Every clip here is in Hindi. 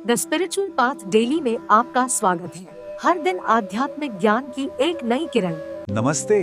द स्पिरिचुअल पाथ डेली में आपका स्वागत है। हर दिन आध्यात्मिक ज्ञान की एक नई किरण। नमस्ते।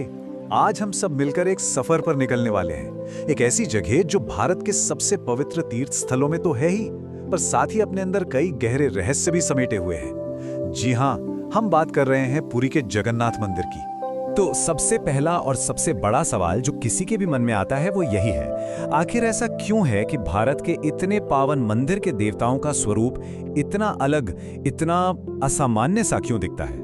आज हम सब मिलकर एक सफर पर निकलने वाले हैं। एक ऐसी जगह जो भारत के सबसे पवित्र तीर्थ स्थलों में तो है ही, पर साथ ही अपने अंदर कई गहरे रहस्य भी समेटे हुए हैं। जी हाँ, हम बात कर रहे हैं पुरी के जगन्नाथ मंदिर की। तो सबसे पहला और सबसे बड़ा सवाल जो किसी के भी मन में आता है वो यही है, आखिर ऐसा क्यों है कि भारत के इतने पावन मंदिर के देवताओं का स्वरूप इतना अलग, इतना असामान्य सा क्यों दिखता है?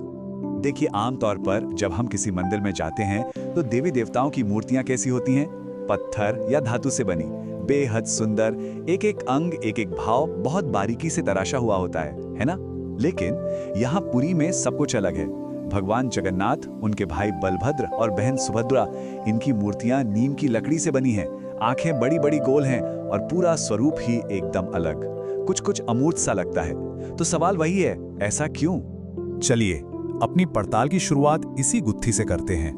देखिए, आमतौर पर जब हम किसी मंदिर में जाते हैं तो देवी देवताओं की मूर्तियां कैसी होती हैं? पत्थर या धातु से बनी, बेहद सुंदर, एक एक अंग, एक एक भाव बहुत बारीकी से तराशा हुआ होता है ना? लेकिन यहाँ पुरी में सब कुछ अलग है। भगवान जगन्नाथ, उनके भाई बलभद्र और बहन सुभद्रा, इनकी मूर्तियां नीम की लकड़ी से बनी हैं। आंखें बड़ी बड़ी गोल हैं और पूरा स्वरूप ही एकदम अलग, कुछ कुछ अमूर्त सा लगता है। तो सवाल वही है, ऐसा क्यों? चलिए अपनी पड़ताल की शुरुआत इसी गुत्थी से करते हैं।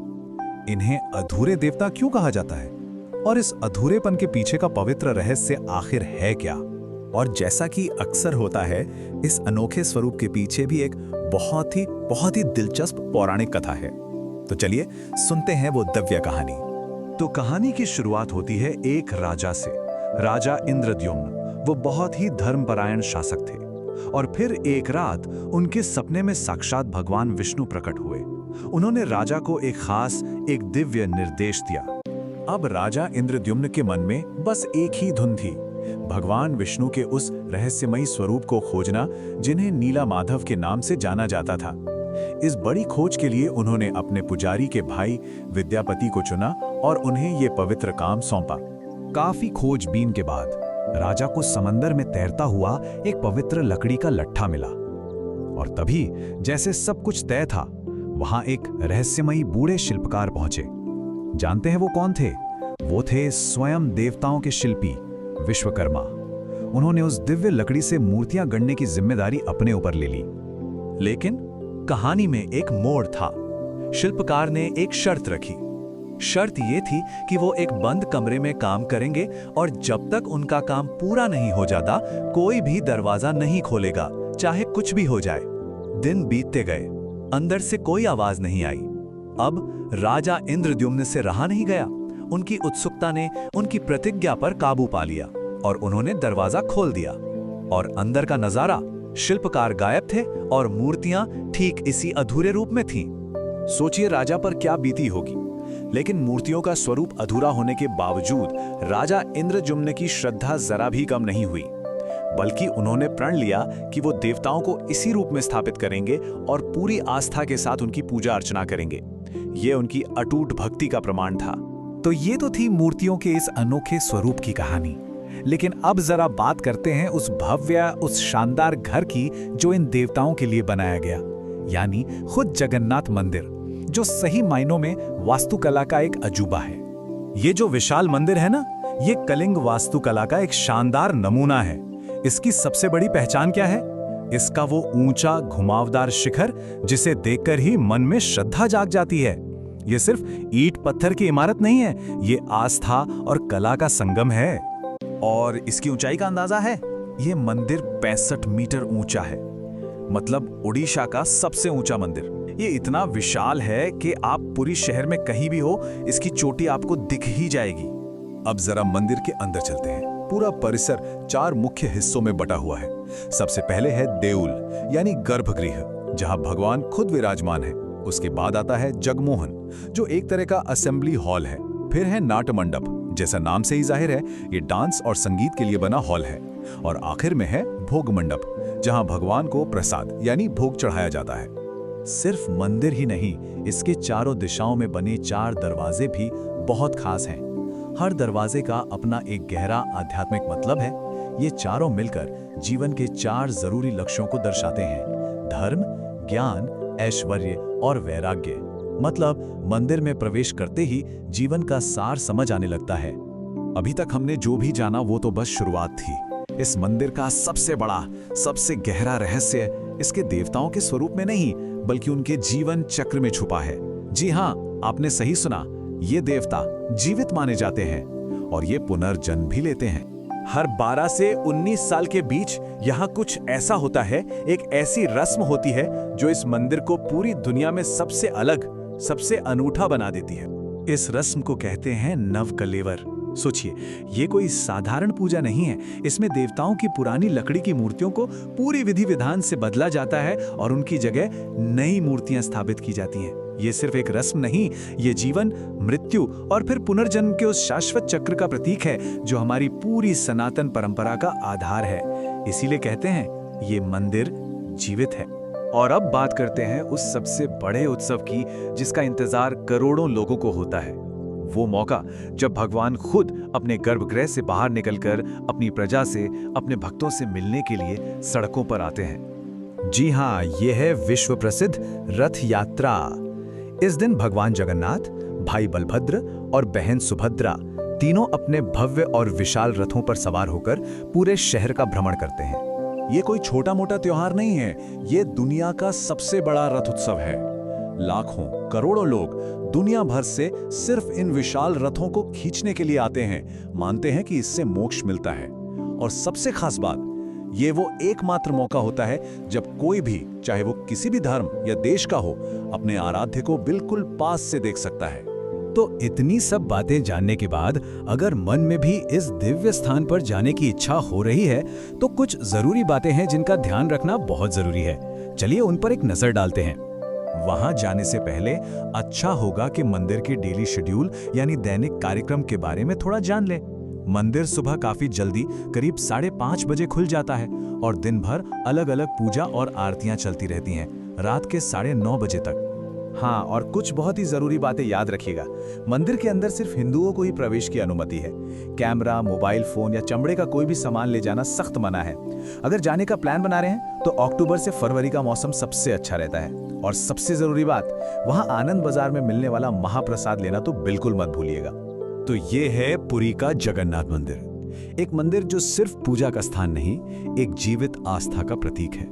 इन्हें अधूरे देवता क्यों कहा जाता है और इस अधूरेपन के पीछे का पवित्र रहस्य आखिर है क्या? और जैसा कि अक्सर होता है, इस अनोखे स्वरूप के पीछे भी एक बहुत ही दिलचस्प पौराणिक कथा है। तो चलिए सुनते हैं वो दिव्य कहानी। तो कहानी की शुरुआत होती है एक राजा से, राजा इंद्रद्युम्न। वो बहुत ही धर्मपरायण शासक थे और फिर एक रात उनके सपने में साक्षात भगवान विष्णु प्रकट हुए। उन्होंने राजा को एक दिव्य निर्देश दिया। अब राजा इंद्रद्युम्न के मन में बस एक ही धुन थी, भगवान विष्णु के उस रहस्यमयी स्वरूप को खोजना जिन्हें नीला माधव के नाम से जाना जाता था। इस बड़ी खोज के लिए उन्होंने अपने पुजारी के भाई विद्यापति को चुना और उन्हें ये पवित्र काम सौंपा। काफी खोजबीन के बाद राजा को समंदर में तैरता हुआ एक पवित्र लकड़ी का लट्ठा मिला और तभी जैसे सब कुछ तय था, वहां एक रहस्यमयी बूढ़े शिल्पकार पहुंचे। जानते हैं वो कौन थे? वो थे स्वयं देवताओं के शिल्पी विश्वकर्मा। उन्होंने उस दिव्य लकड़ी से मूर्तियां गढ़ने की जिम्मेदारी अपने ऊपर ले ली। लेकिन कहानी में एक मोड़ था। शिल्पकार ने एक शर्त रखी। शर्त ये थी कि वो एक बंद कमरे में काम करेंगे और जब तक उनका काम पूरा नहीं हो जाता, कोई भी दरवाजा नहीं खोलेगा, चाहे कुछ भी हो जाए। दिन बीतते गए, अंदर से कोई आवाज नहीं आई। अब राजा इंद्रद्युम्न से रहा नहीं गया। उनकी उत्सुकता ने उनकी प्रतिज्ञा पर काबू पा लिया और उन्होंने दरवाजा खोल दिया। और अंदर का नजारा, शिल्पकार गायब थे और मूर्तियां ठीक इसी अधूरे रूप में थीं। सोचिए राजा पर क्या बीती होगी। लेकिन मूर्तियों का स्वरूप अधूरा होने के बावजूद राजा इंद्रद्युम्न की श्रद्धा जरा भी कम नहीं हुई, बल्कि उन्होंने प्रण लिया कि वो देवताओं को इसी रूप में स्थापित करेंगे और पूरी आस्था के साथ उनकी पूजा अर्चना करेंगे। ये उनकी अटूट भक्ति का प्रमाण था। तो ये तो थी मूर्तियों के इस अनोखे स्वरूप की कहानी। लेकिन अब जरा बात करते हैं उस भव्य, उस शानदार घर की जो इन देवताओं के लिए बनाया गया, यानी खुद जगन्नाथ मंदिर, जो सही मायनों में वास्तुकला का एक अजूबा है। ये जो विशाल मंदिर है ना, ये कलिंग वास्तुकला का एक शानदार नमूना है। इसकी सबसे बड़ी पहचान क्या है? इसका वो ऊंचा घुमावदार शिखर जिसे देखकर ही मन में श्रद्धा जाग जाती है। ये सिर्फ ईंट पत्थर की इमारत नहीं है, ये आस्था और कला का संगम है। और इसकी ऊंचाई का अंदाजा है? ये मंदिर 65 मीटर ऊंचा है, मतलब उड़ीसा का सबसे ऊंचा मंदिर। ये इतना विशाल है कि आप पूरी शहर में कहीं भी हो, इसकी चोटी आपको दिख ही जाएगी। अब जरा मंदिर के अंदर चलते हैं। पूरा परिसर 4 मुख्य हिस्सों में बटा हुआ है। सबसे पहले है देउल, यानी गर्भगृह, जहां भगवान खुद विराजमान है। उसके बाद आता है जगमोहन, जो एक तरह का असेंबली हॉल है। फिर है नाट्य मंडप, जैसा नाम से ही जाहिर है, ये डांस और संगीत के लिए बना हॉल है। और आखिर में है भोग मंडप, जहां भगवान को प्रसाद यानी भोग चढ़ाया जाता है। सिर्फ मंदिर ही नहीं, इसके चारों दिशाओं में बने 4 दरवाजे भी बहुत खास हैं। हर दरवाजे का अपना एक गहरा आध्यात्मिक मतलब है। ये चारों मिलकर जीवन के 4 जरूरी लक्ष्यों को दर्शाते हैं: धर्म, ज्ञान, ऐश्वर्य और वैराग्य। मतलब मंदिर में प्रवेश करते ही जीवन का सार समझ आने लगता है। अभी तक हमने जो भी जाना वो तो बस शुरुआत थी। इस मंदिर का सबसे बड़ा, सबसे गहरा रहस्य इसके देवताओं के स्वरूप में नहीं, बल्कि उनके जीवन चक्र में छुपा है। जी हाँ, आपने सही सुना, ये देवता जीवित माने जाते हैं और ये पुनर्जन्म भी लेते हैं। हर 12 से 19 साल के बीच यहाँ कुछ ऐसा होता है, एक ऐसी रस्म होती है जो इस मंदिर को पूरी दुनिया में सबसे अलग, सबसे अनूठा बना देती है। इस रस्म को कहते हैं नवकलेवर। सोचिए, ये कोई साधारण पूजा नहीं है। इसमें देवताओं की पुरानी लकड़ी की मूर्तियों को पूरी विधि विधान से बदला जाता है और उनकी जगह नई मूर्तियां स्थापित की जाती हैं। ये सिर्फ एक रस्म नहीं, ये जीवन, मृत्यु और फिर पुनर्जन्म के उस शाश्वत चक्र का प्रतीक है जो हमारी पूरी सनातन परंपरा का आधार है। इसीलिए कहते हैं ये मंदिर जीवित है। और अब बात करते हैं उस सबसे बड़े उत्सव की जिसका इंतजार करोड़ों लोगों को होता है। वो मौका जब भगवान खुद अपने गर्भगृह से बाहर निकलकर अपनी प्रजा से, अपने भक्तों से मिलने के लिए सड़कों पर आते हैं। जी हाँ, ये है विश्व प्रसिद्ध रथ यात्रा। इस दिन भगवान जगन्नाथ, भाई बलभद्र और बहन सुभद्रा तीनों अपने भव्य और विशाल रथों पर सवार होकर पूरे शहर का भ्रमण करते हैं। ये कोई छोटा मोटा त्योहार नहीं है, ये दुनिया का सबसे बड़ा रथ उत्सव है। लाखों करोड़ों लोग दुनिया भर से सिर्फ इन विशाल रथों को खींचने के लिए आते हैं, मानते हैं कि इससे मोक्ष मिलता है। और सबसे खास बात, ये वो एकमात्र मौका होता है जब कोई भी, चाहे वो किसी भी धर्म या देश का हो, अपने आराध्य को बिल्कुल पास से देख सकता है। तो इतनी सब बातें जानने के बाद अगर मन में भी इस दिव्य स्थान पर जाने की इच्छा हो रही है तो कुछ जरूरी बातें हैं जिनका ध्यान रखना बहुत जरूरी है। चलिए उन पर एक नजर डालते हैं। वहां जाने से पहले अच्छा होगा कि मंदिर के डेली शेड्यूल यानी दैनिक कार्यक्रम के बारे में थोड़ा जान लें। मंदिर सुबह काफी जल्दी, करीब 5:30 बजे खुल जाता है और दिन भर अलग अलग पूजा और आरतियां चलती रहती हैं, रात के 9:30 बजे तक। हाँ, और कुछ बहुत ही जरूरी बातें याद रखिएगा। मंदिर के अंदर सिर्फ हिंदुओं को ही प्रवेश की अनुमति है। कैमरा, मोबाइल फोन या चमड़े का कोई भी सामान ले जाना सख्त मना है। अगर जाने का प्लान बना रहे हैं तो अक्टूबर से फरवरी का मौसम सबसे अच्छा रहता है। और सबसे जरूरी बात, वहां आनंद बाजार में मिलने वाला महाप्रसाद लेना तो बिल्कुल मत भूलिएगा। तो ये है पुरी का जगन्नाथ मंदिर, एक मंदिर जो सिर्फ पूजा का स्थान नहीं, एक जीवित आस्था का प्रतीक है,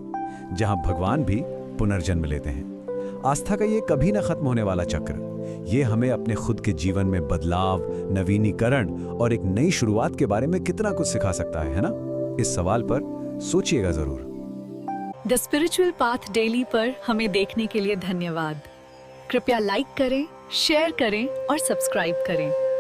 जहां भगवान भी पुनर्जन्म लेते हैं। आस्था का ये कभी न खत्म होने वाला चक्र, ये हमें अपने खुद के जीवन में बदलाव, नवीनीकरण और एक नई शुरुआत के बारे में कितना कुछ सिखा सकता है ना? इस सवाल पर सोचिएगा जरूर। द स्पिरिचुअल पाथ डेली पर हमें देखने के लिए धन्यवाद। कृपया लाइक करें, शेयर करें और सब्सक्राइब करें।